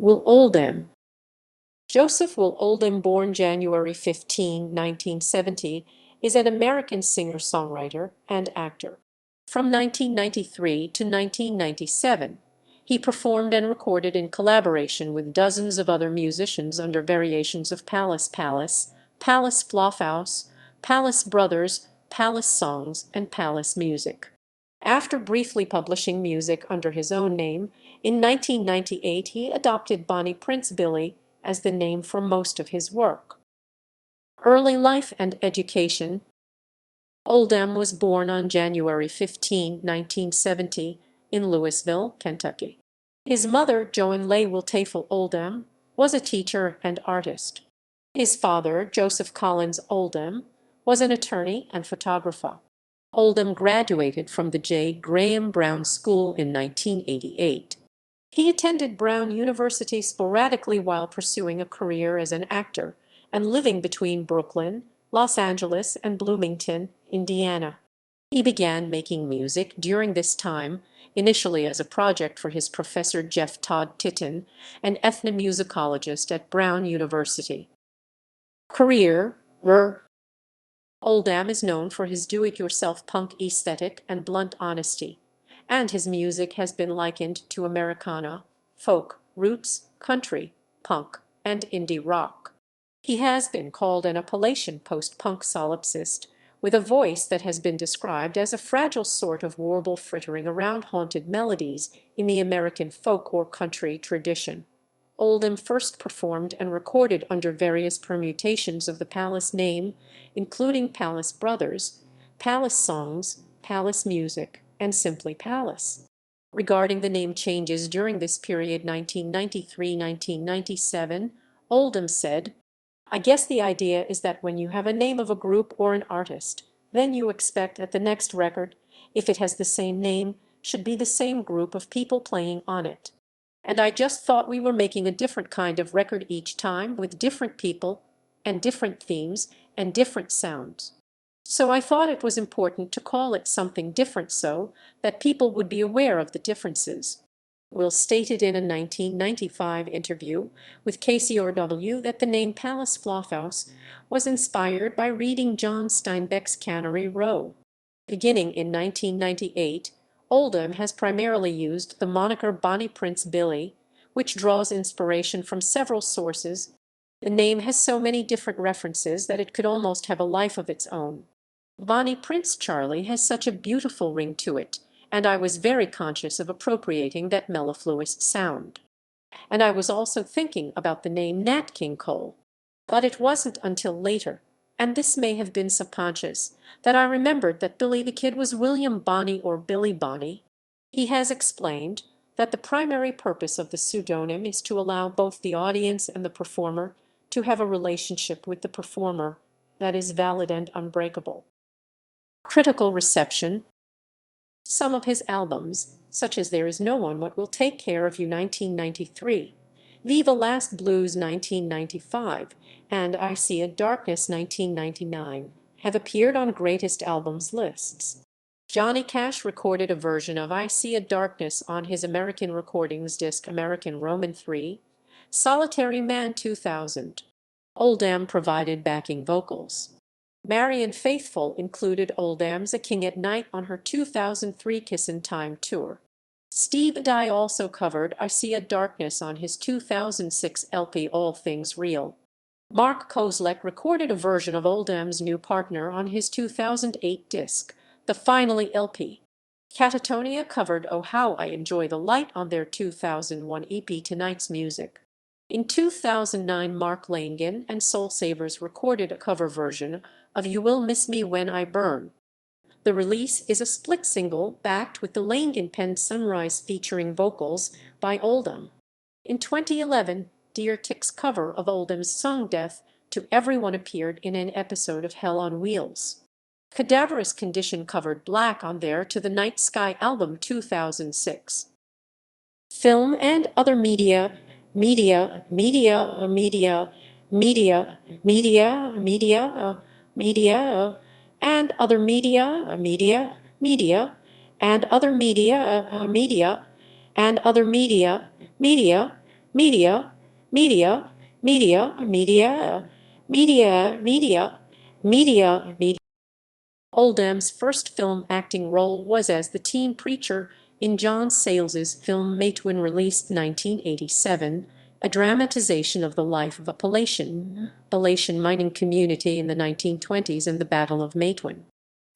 Will Oldham. Joseph Will Oldham, born January 15, 1970, is an American singer-songwriter and actor. From 1993 to 1997, he performed and recorded in collaboration with dozens of other musicians under variations of Palace Palace, Palace Flophouse, Palace Brothers, Palace Songs, and Palace Music. After briefly publishing music under his own name, in 1998 he adopted Bonnie Prince Billy as the name for most of his work. Early life and education. Oldham was born on January 15, 1970, in Louisville, Kentucky. His mother, Joan Leigh Wiltafel Oldham, was a teacher and artist. His father, Joseph Collins Oldham, was an attorney and photographer. Oldham graduated from the J. Graham Brown School in 1988. He attended Brown University sporadically while pursuing a career as an actor and living between Brooklyn, Los Angeles, and Bloomington, Indiana. He began making music during this time, initially as a project for his professor Jeff Todd Titton, an ethnomusicologist at Brown University. Career. Oldham is known for his do-it-yourself punk aesthetic and blunt honesty, and his music has been likened to Americana, folk, roots, country, punk, and indie rock. He has been called an Appalachian post-punk solipsist, with a voice that has been described as a fragile sort of warble frittering around haunted melodies in the American folk or country tradition. Oldham first performed and recorded under various permutations of the Palace name, including Palace Brothers, Palace Songs, Palace Music, and simply Palace. Regarding the name changes during this period 1993–1997, Oldham said, "I guess the idea is that when you have a name of a group or an artist, then you expect that the next record, if it has the same name, should be the same group of people playing on it. And I just thought we were making a different kind of record each time with different people and different themes and different sounds. So I thought it was important to call it something different so that people would be aware of the differences." Will stated in a 1995 interview with KCRW that the name Palace Flophouse was inspired by reading John Steinbeck's Cannery Row. Beginning in 1998, Oldham has primarily used the moniker Bonnie Prince Billy, which draws inspiration from several sources. The name has so many different references that it could almost have a life of its own. Bonnie Prince Charlie has such a beautiful ring to it, and I was very conscious of appropriating that mellifluous sound. And I was also thinking about the name Nat King Cole. But it wasn't until later, and this may have been subconscious, that I remembered that Billy the Kid was William Bonney or Billy Bonney. He has explained that the primary purpose of the pseudonym is to allow both the audience and the performer to have a relationship with the performer that is valid and unbreakable. Critical reception. Some of his albums, such as There Is No One What Will Take Care of You 1993, Viva Last Blues 1995, and I See a Darkness 1999, have appeared on greatest albums lists. Johnny Cash recorded a version of I See a Darkness on his American Recordings disc American Roman 3, Solitary Man 2000. Oldham provided backing vocals. Marianne Faithfull included Oldham's A King at Night on her 2003 Kissin' Time tour. Steve Addai also covered I See a Darkness on his 2006 LP All Things Real. Mark Kozlek recorded a version of Oldham's new partner on his 2008 disc, The Finally LP. Catatonia covered Oh How I Enjoy the Light on their 2001 EP Tonight's Music. In 2009, Mark Langan and Soul Savers recorded a cover version of You Will Miss Me When I Burn. The release is a split single backed with the Langan-penned Sunrise featuring vocals by Oldham. In 2011, Dear Tick's cover of Oldham's song Death to Everyone appeared in an episode of Hell on Wheels. Cadaverous Condition covered Black on their To the Night Sky album 2006. Film and other media media, media, media, media, media, media, media, and other media, media, media, and other media, media, and other media, media, media, media, media, media, media, media, media, media. Oldham's first film acting role was as the teen preacher in John Sayles' film Matwin, released 1987, a dramatization of the life of Appalachian mining community in the 1920s and the Battle of Matwin.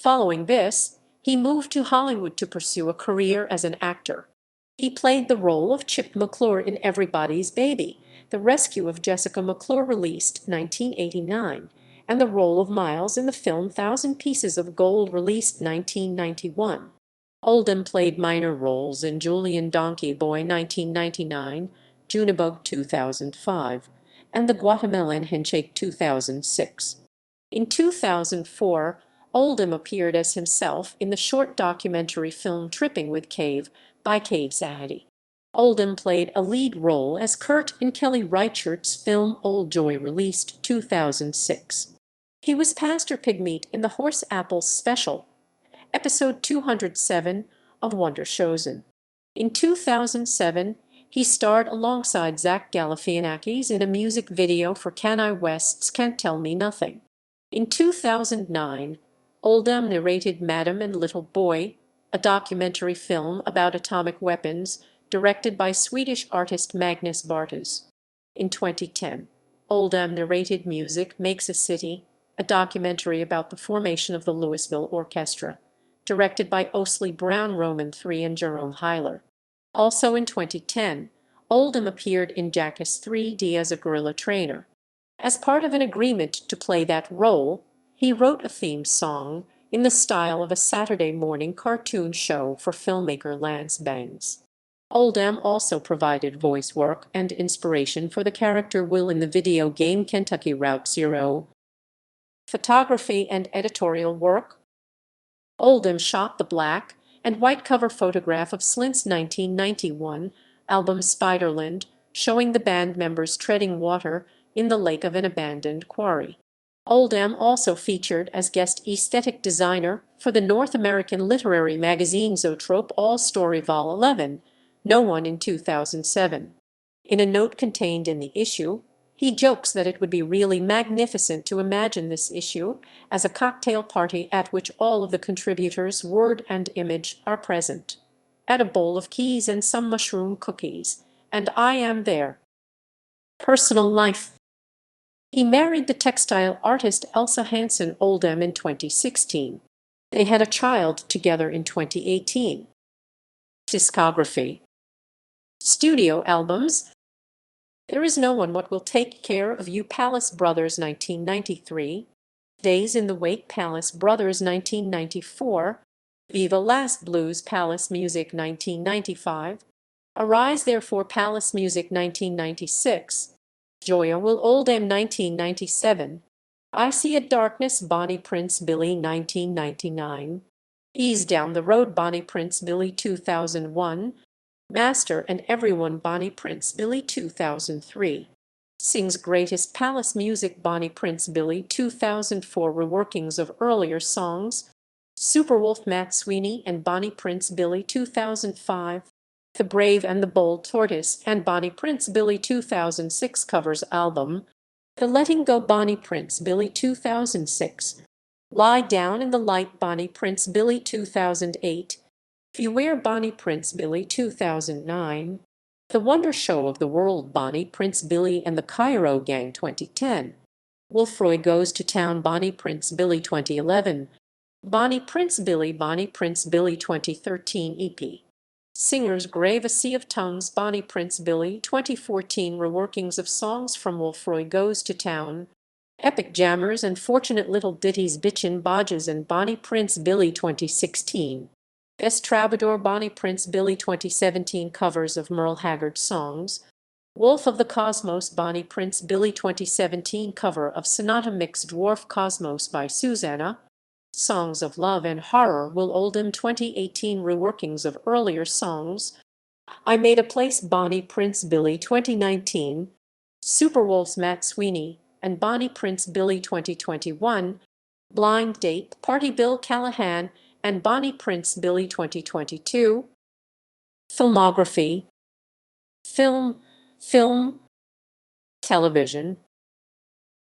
Following this, he moved to Hollywood to pursue a career as an actor. He played the role of Chip McClure in Everybody's Baby, The Rescue of Jessica McClure, released 1989, and the role of Miles in the film Thousand Pieces of Gold, released 1991. Oldham played minor roles in Julian Donkey Boy 1999, Junebug 2005, and The Guatemalan Handshake 2006. In 2004, Oldham appeared as himself in the short documentary film Tripping with Cave by Cave Zaddy. Oldham played a lead role as Kurt in Kelly Reichardt's film Old Joy, released 2006. He was Pastor Pigmeat in the Horse Apples special, episode 207 of Wonder Chosen. In 2007, he starred alongside Zach Galifianakis in a music video for Kanye West's Can't Tell Me Nothing. In 2009, Oldham narrated Madam and Little Boy, a documentary film about atomic weapons directed by Swedish artist Magnus Bartas. In 2010, Oldham narrated Music Makes a City, a documentary about the formation of the Louisville Orchestra, directed by Osley Brown Roman III and Jerome Heiler. Also in 2010, Oldham appeared in Jackass 3D as a gorilla trainer. As part of an agreement to play that role, he wrote a theme song in the style of a Saturday morning cartoon show for filmmaker Lance Bangs. Oldham also provided voice work and inspiration for the character Will in the video game Kentucky Route Zero. Photography and editorial work. Oldham shot the black and white cover photograph of Slint's 1991 album Spiderland, showing the band members treading water in the lake of an abandoned quarry. Oldham also featured as guest aesthetic designer for the North American literary magazine Zoetrope All Story Vol 11, No One, in 2007. In a note contained in the issue, he jokes that it would be really magnificent to imagine this issue as a cocktail party at which all of the contributors, word and image, are present. Add a bowl of keys and some mushroom cookies, and I am there. Personal life. He married the textile artist Elsa Hansen Oldham in 2016. They had a child together in 2018. Discography. Studio albums. There Is No One What Will Take Care of You, Palace Brothers 1993, Days in the Wake, Palace Brothers 1994, Viva Last Blues, Palace Music 1995, Arise Therefore, Palace Music 1996, Joya, Will Oldham 1997, I See a Darkness, Bonnie Prince Billy 1999, Ease Down the Road, Bonnie Prince Billy 2001, Master and Everyone, Bonnie Prince Billy 2003. Sings Greatest Palace Music, Bonnie Prince Billy 2004. Reworkings of earlier songs, Superwolf, Matt Sweeney and Bonnie Prince Billy 2005. The Brave and the Bold Tortoise and Bonnie Prince Billy 2006 covers album. The Letting Go, Bonnie Prince Billy 2006. Lie Down in the Light, Bonnie Prince Billy 2008. Beware, Bonnie Prince Billy 2009. The Wonder Show of the World, Bonnie Prince Billy and the Cairo Gang 2010. Wilfroy Goes to Town, Bonnie Prince Billy 2011. Bonnie Prince Billy 2013 EP. Singer's Grave, A Sea of Tongues, Bonnie Prince Billy 2014. Reworkings of songs from Wilfroy Goes to Town. Epic Jammers and Fortunate Little Ditties, Bitchin' Bodges and Bonnie Prince Billy 2016. Best Troubadour, Bonnie Prince Billy 2017. Covers of Merle Haggard songs. Wolf of the Cosmos, Bonnie Prince Billy 2017. Cover of Sonata Mix Dwarf Cosmos by Susanna. Songs of Love and Horror, Will Oldham 2018. Reworkings of earlier songs. I Made a Place, Bonnie Prince Billy 2019. Superwolf's Matt Sweeney and Bonnie Prince Billy 2021. Blind Date, Party Bill Callahan and Bonnie Prince Billy 2022. Filmography. Film film, television,